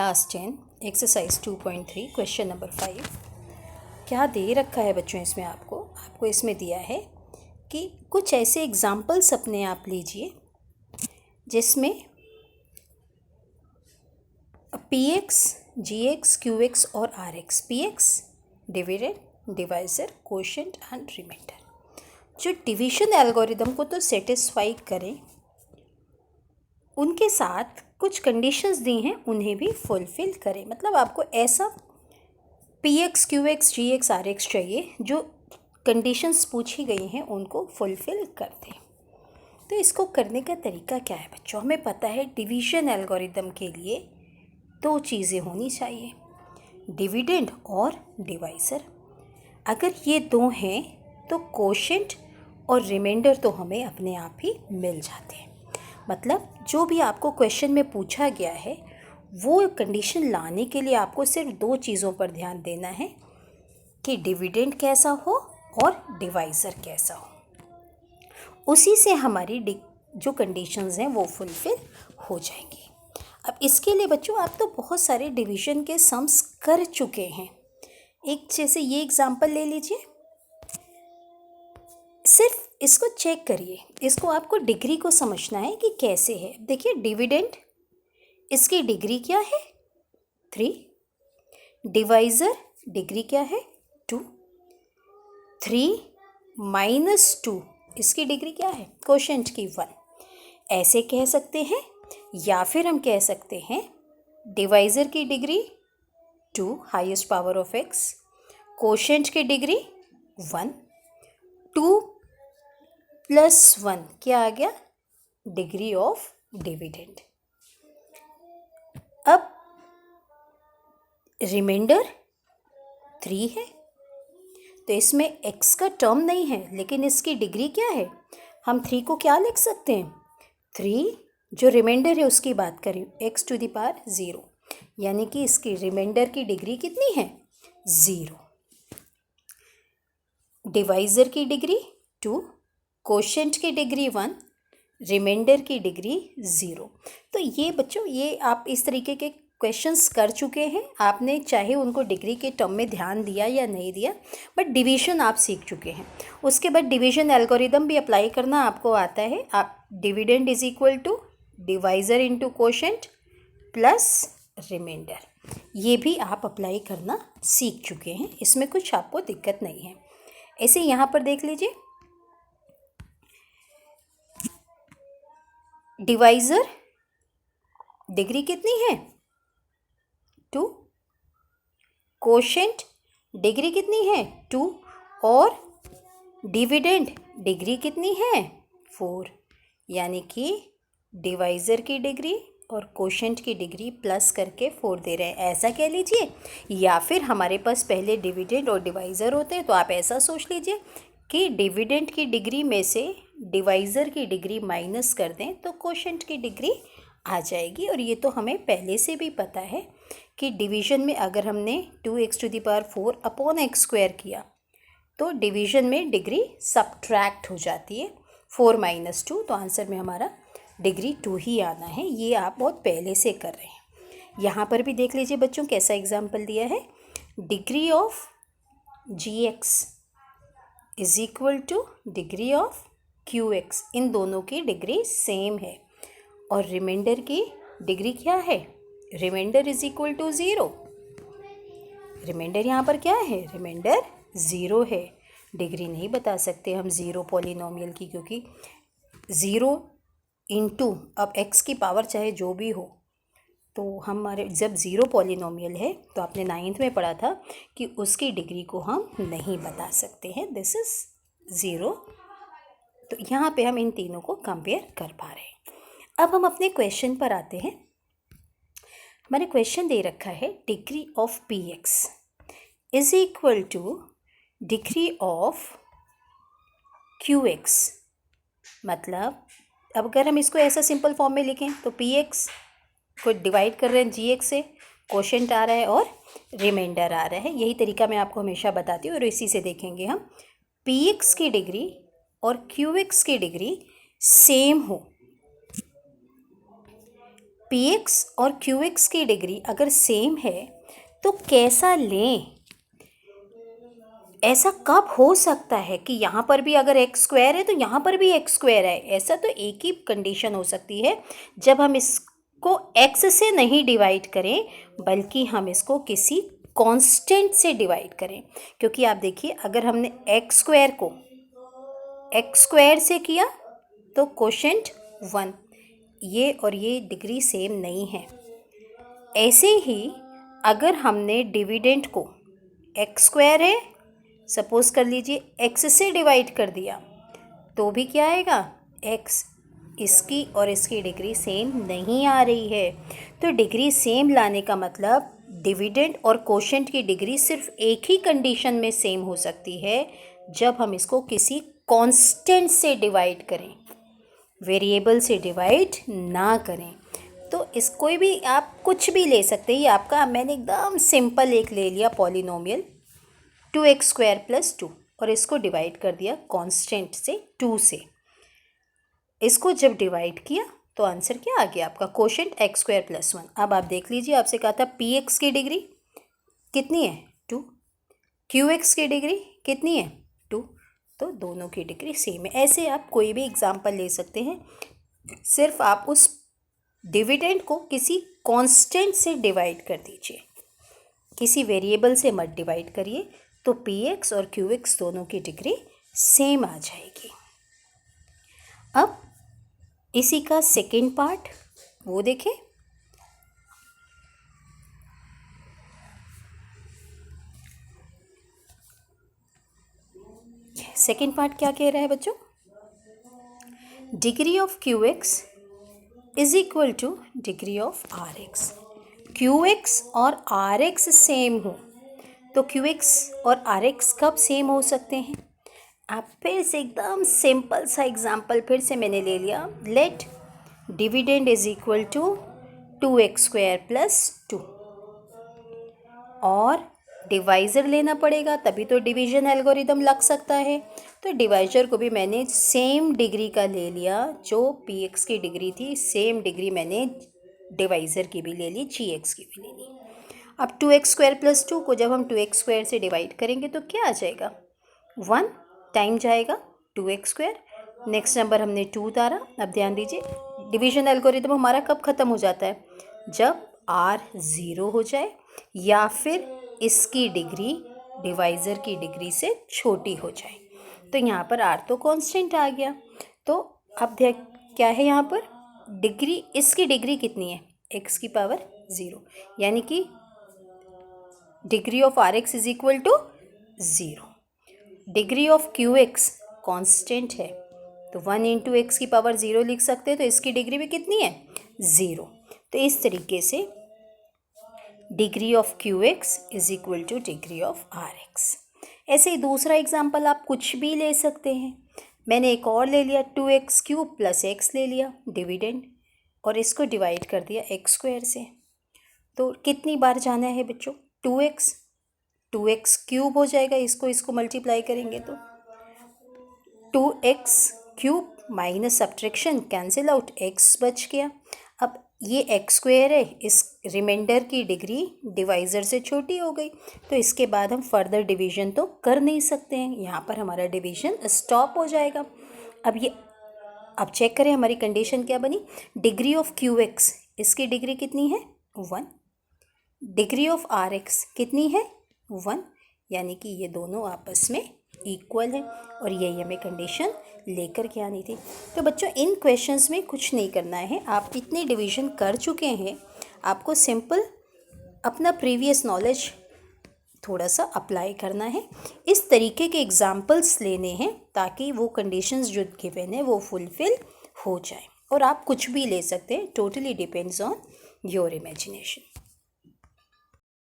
Class 10 exercise 2.3 question number 5। क्या दे रखा है बच्चों इसमें आपको इसमें दिया है कि कुछ ऐसे एग्जाम्पल्स अपने आप लीजिए जिसमें P X, G X, Q X और R X, P X dividend, divisor, quotient and remainder जो डिवीजन एल्गोरिदम को तो सेटिस्फाई करें, उनके साथ कुछ कंडीशंस दी हैं उन्हें भी फुलफ़िल करें। मतलब आपको ऐसा P X, Q X, G X, R X चाहिए जो कंडीशंस पूछी गई हैं उनको फुलफ़िल कर दें। तो इसको करने का तरीका क्या है बच्चों? हमें पता है डिवीजन एल्गोरिदम के लिए दो चीज़ें होनी चाहिए, डिविडेंड और डिवाइज़र। अगर ये दो हैं तो कोशेंट और रिमाइंडर तो हमें अपने आप ही मिल जाते हैं। मतलब जो भी आपको क्वेश्चन में पूछा गया है वो कंडीशन लाने के लिए आपको सिर्फ दो चीज़ों पर ध्यान देना है कि डिविडेंड कैसा हो और डिवाइज़र कैसा हो। उसी से हमारी जो कंडीशंस हैं वो फुलफ़िल हो जाएंगी। अब इसके लिए बच्चों आप तो बहुत सारे डिवीज़न के सम्स कर चुके हैं। एक जैसे ये एग्जांपल ले लीजिए, सिर्फ इसको चेक करिए, इसको आपको डिग्री को समझना है कि कैसे है। देखिए डिविडेंड, इसकी डिग्री क्या है 3, डिवाइज़र डिग्री क्या है 2, 3 - 2 इसकी डिग्री क्या है कोशेंट की 1। ऐसे कह सकते हैं या फिर हम कह सकते हैं डिवाइज़र की degree 2 highest power of x, quotient की डिग्री 1, 2 + 1 क्या आ गया डिग्री ऑफ डिविडेंड। अब रिमाइंडर 3 है तो इसमें x का टर्म नहीं है लेकिन इसकी डिग्री क्या है, हम 3 को क्या लिख सकते हैं 3 जो रिमाइंडर है उसकी बात करें x⁻0, यानी कि इसकी रिमाइंडर की डिग्री कितनी है 0। डिवाइज़र की डिग्री 2, कोशेंट की डिग्री 1, रिमाइंडर की डिग्री 0। तो ये बच्चों ये आप इस तरीके के क्वेश्चंस कर चुके हैं। आपने चाहे उनको डिग्री के टर्म में ध्यान दिया या नहीं दिया, बट डिवीजन आप सीख चुके हैं। उसके बाद डिवीजन एल्गोरिदम भी अप्लाई करना आपको आता है। आप dividend is equal to divisor into quotient plus remainder, ये भी आप अप्लाई करना सीख चुके हैं। इसमें कुछ आपको दिक्कत नहीं है। ऐसे यहाँ पर देख लीजिए, डिवाइज़र डिग्री कितनी है 2, कोशेंट डिग्री कितनी है 2 और डिविडेंड डिग्री कितनी है 4, यानी कि डिवाइज़र की डिग्री और कोशेंट की डिग्री प्लस करके 4 दे रहे हैं, ऐसा कह लीजिए। या फिर हमारे पास पहले डिविडेंड और डिवाइज़र होते हैं तो आप ऐसा सोच लीजिए कि डिविडेंड की डिग्री में से डिवाइज़र की डिग्री माइनस कर दें तो कोशेंट की डिग्री आ जाएगी। और ये तो हमें पहले से भी पता है कि डिवीज़न में अगर हमने 2x⁴ अपॉन x² किया तो डिवीज़न में डिग्री सब्ट्रैक्ट हो जाती है 4 - 2, तो आंसर में हमारा डिग्री 2 ही आना है। ये आप बहुत पहले से कर रहे हैं। यहाँ पर भी देख लीजिए बच्चों कैसा एग्जाम्पल दिया है, degree of G X is equal to degree of Q X, इन दोनों की डिग्री सेम है। और रिमाइंडर की डिग्री क्या है, remainder is equal to 0। Remainder यहाँ पर क्या है, रिमाइंडर 0 है। डिग्री नहीं बता सकते हम 0 पॉलिनोमियल की, क्योंकि 0 इंटू अब x की पावर चाहे जो भी हो, तो हमारे जब 0 पॉलिनोमियल है तो आपने 9th में पढ़ा था कि उसकी डिग्री को हम नहीं बता सकते हैं, दिस इज़ 0। तो यहाँ पे हम इन तीनों को कंपेयर कर पा रहे हैं। अब हम अपने क्वेश्चन पर आते हैं। हमारे क्वेश्चन दे रखा है degree of P x is equal to degree of Q x. मतलब अब अगर हम इसको ऐसा सिंपल फॉर्म में लिखें तो पी एक्स को डिवाइड कर रहे हैं जी एक्स से, कोशेंट आ रहा है और रिमाइंडर आ रहा है। यही तरीका मैं आपको हमेशा बताती हूँ और इसी से देखेंगे हम पी एक्स की डिग्री और क्यू एक्स की डिग्री सेम हो px और qx की डिग्री अगर सेम है तो कैसा लें? ऐसा कब हो सकता है कि यहाँ पर भी अगर एक्स स्क्वायर है तो यहाँ पर भी एक्स स्क्वायर है? ऐसा तो एक ही कंडीशन हो सकती है, जब हम इसको एक्स से नहीं डिवाइड करें बल्कि हम इसको किसी कांस्टेंट से डिवाइड करें। क्योंकि आप देखिए, अगर हमने एक्स स्क्वायर को एक्स स्क्वायर से किया तो कोशेंट 1, ये और ये डिग्री सेम नहीं है। ऐसे ही अगर हमने डिविडेंड को एक्स स्क्वायर है, सपोज़ कर लीजिए एक्स से डिवाइड कर दिया, तो भी क्या आएगा? एक्स। इसकी और इसकी डिग्री सेम नहीं आ रही है। तो डिग्री सेम लाने का मतलब डिविडेंड और कोशेंट की डिग्री सिर्फ एक ही कंडीशन में सेम हो सकती है, जब हम इसको किसी कांस्टेंट से डिवाइड करें, वेरिएबल से डिवाइड ना करें। तो इस कोई भी आप कुछ भी ले सकते हैं। ये आपका, मैंने एकदम सिंपल एक ले लिया पॉलिनोमियल 2x² + 2 और इसको डिवाइड कर दिया कांस्टेंट से 2 से। इसको जब डिवाइड किया तो आंसर क्या आ गया आपका? Quotient x² + 1। अब आप देख लीजिए, आपसे कहा था px की डिग्री कितनी है? 2। qx की डिग्री कितनी है? 2। तो दोनों की डिग्री सेम है। ऐसे आप कोई भी एग्जांपल ले सकते हैं, सिर्फ आप उस डिविडेंड को किसी कांस्टेंट से डिवाइड कर दीजिए, किसी वेरिएबल से मत डिवाइड करिए, तो px और qx दोनों की डिग्री सेम आ जाएगी। अब इसी का सेकेंड पार्ट वो देखें। सेकेंड पार्ट क्या कह रहा है बच्चों? Degree of qx is equal to degree of rx। qx और rx सेम हो तो qx और rx कब सेम हो सकते हैं? आप फिर से एकदम सिंपल सा एग्जांपल फिर से मैंने ले लिया। Let dividend is equal to 2x² + 2 और डिवाइज़र लेना पड़ेगा, तभी तो डिवीज़न एल्गोरिदम लग सकता है। तो डिवाइज़र को भी मैंने सेम डिग्री का ले लिया, जो px की डिग्री थी सेम डिग्री मैंने डिवाइज़र की भी ले ली, gx की भी ले ली। अब 2x² + 2 को जब हम 2x² से डिवाइड करेंगे तो क्या आ जाएगा? 1 टाइम जाएगा 2x²। नेक्स्ट नंबर हमने 2 उतारा। अब ध्यान दीजिए, डिवीज़न एल्गोरिदम हमारा कब ख़त्म हो जाता है? जब r 0 हो जाए या फिर इसकी डिग्री डिवाइज़र की डिग्री से छोटी हो जाए। तो यहाँ पर r तो कांस्टेंट आ गया। तो अब देख क्या है यहाँ पर? डिग्री, इसकी डिग्री कितनी है? x की पावर 0, यानी कि degree of rx is equal to 0। Degree of qx constant है तो 1 × x की पावर 0 लिख सकते हैं, तो इसकी डिग्री भी कितनी है? 0। तो इस तरीके से degree of qx is equal to degree of rx। ऐसे ही दूसरा एग्जाम्पल आप कुछ भी ले सकते हैं। मैंने एक और ले लिया 2x³ + x ले लिया डिविडेंड, और इसको डिवाइड कर दिया x² से। तो कितनी बार जाना है बच्चों? 2x³ हो जाएगा, इसको मल्टीप्लाई करेंगे तो 2x³ minus subtraction cancel out, x बच गया। अब ये x² है, इस रिमाइंडर की डिग्री डिवाइज़र से छोटी हो गई, तो इसके बाद हम फर्दर डिवीज़न तो कर नहीं सकते हैं, यहाँ पर हमारा डिवीज़न स्टॉप हो जाएगा। अब चेक करें हमारी कंडीशन क्या बनी। डिग्री ऑफ qx, इसकी डिग्री कितनी है? 1। डिग्री ऑफ rx कितनी है? 1, यानी कि ये दोनों आपस में इक्वल है, और यही हमें कंडीशन लेकर के आनी थी। तो बच्चों, इन क्वेश्चंस में कुछ नहीं करना है, आप इतने डिवीज़न कर चुके हैं, आपको सिंपल अपना प्रीवियस नॉलेज थोड़ा सा अप्लाई करना है। इस तरीके के एग्जाम्पल्स लेने हैं ताकि वो कंडीशंस जो गिवन है वो फुलफ़िल हो जाए। और आप कुछ भी ले सकते हैं, totally depends on your imagination.